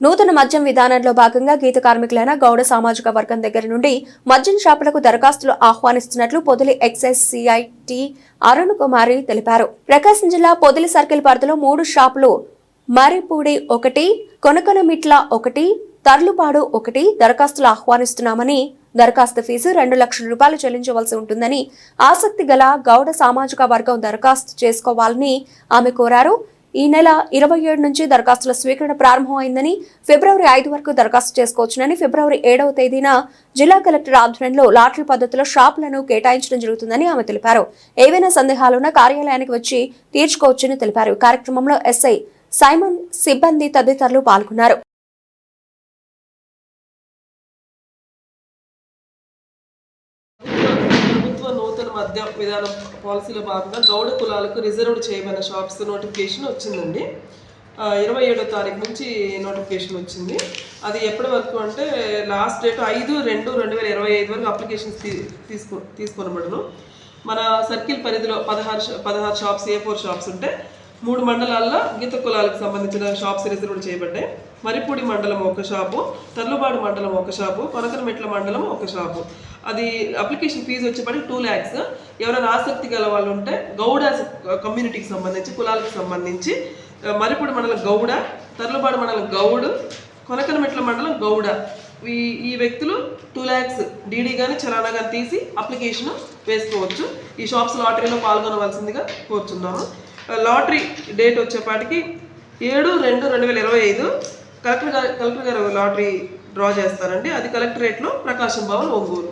నూతన మద్యం విధానంలో భాగంగా గీత కార్మికులైన గౌడ సామాజిక వర్గం దగ్గర నుండి మద్యం షాపులకు దరఖాస్తులు ఆహ్వానిస్తున్నట్లు పొదిలి ఎక్సైజ్ సిఐటి అరుణ్ కుమారి తెలిపారు. ప్రకాశం జిల్లా పొదిలి సర్కిల్ పరిధిలో 3 షాపులు మరిపూడి 1, కొనకనమిట్ల 1, తర్లుపాడు 1 దరఖాస్తులు ఆహ్వానిస్తున్నామని, దరఖాస్తు ఫీజు 2 లక్షల రూపాయలు చెల్లించవలసి ఉంటుందని, ఆసక్తి గల గౌడ సామాజిక వర్గం దరఖాస్తు చేసుకోవాలని ఆమె కోరారు. ఈ నెల 27 నుంచి దరఖాస్తుల స్వీకరణ ప్రారంభమైందని, ఫిబ్రవరి 5 వరకు దరఖాస్తు చేసుకోవచ్చునని, ఫిబ్రవరి 7వ తేదీన జిల్లా కలెక్టర్ ఆధ్వర్యంలో లాటరీ పద్ధతిలో షాపులను కేటాయించడం జరుగుతుందని ఆమె తెలిపారు. ఏవైనా సందేహాలున్నా కార్యాలయానికి వచ్చి తీర్చుకోవచ్చని తెలిపారు. కార్యక్రమంలో ఎస్ఐ సైమన్, సిబ్బంది తదితరులు పాల్గొన్నారు. నూతన మద్య విధానం పాలసీలో భాగంగా గౌడ కులాలకు రిజర్వ్డ్ చేయబడిన షాప్స్ నోటిఫికేషన్ వచ్చిందండి. 27వ తారీఖు నుంచి నోటిఫికేషన్ వచ్చింది. అది ఎప్పటి వరకు అంటే లాస్ట్ డేట్ 5/2/2025 వరకు అప్లికేషన్స్ తీసుకొనబడను. మన సర్కిల్ పరిధిలో 16 షాప్స్, A4 షాప్స్ ఉంటే 3 మండలాల్లో గీత కులాలకు సంబంధించిన షాప్స్ రిజర్వ్డ్ చేయబడ్డాయి. మరిపూడి మండలం 1 షాపు, తర్లుబాడు మండలం 1 షాపు, కొనకనమెట్ల మండలం 1 షాపు. అది అప్లికేషన్ ఫీజు వచ్చేప్పటికి 2 lakhs. ఎవరైనా ఆసక్తి గల వాళ్ళు ఉంటే గౌడ కమ్యూనిటీకి సంబంధించి, కులాలకు సంబంధించి మరిపూడి మండలం గౌడ, తర్లుబాడు మండలం గౌడు, కొనకనమెట్ల మండలం గౌడ, ఈ వ్యక్తులు 2 lakhs డీడీ కానీ చలానా కానీ తీసి అప్లికేషన్ వేసుకోవచ్చు. ఈ షాప్స్ లాటరీలో పాల్గొనవలసిందిగా కోరుచున్నాము. లాటరీ డేట్ వచ్చేపాటికి 7/2/2025 కలెక్టర్ గారు లాటరీ డ్రా చేస్తారండి. అది కలెక్టరేట్లో ప్రకాశం భవన్, ఒంగోలు.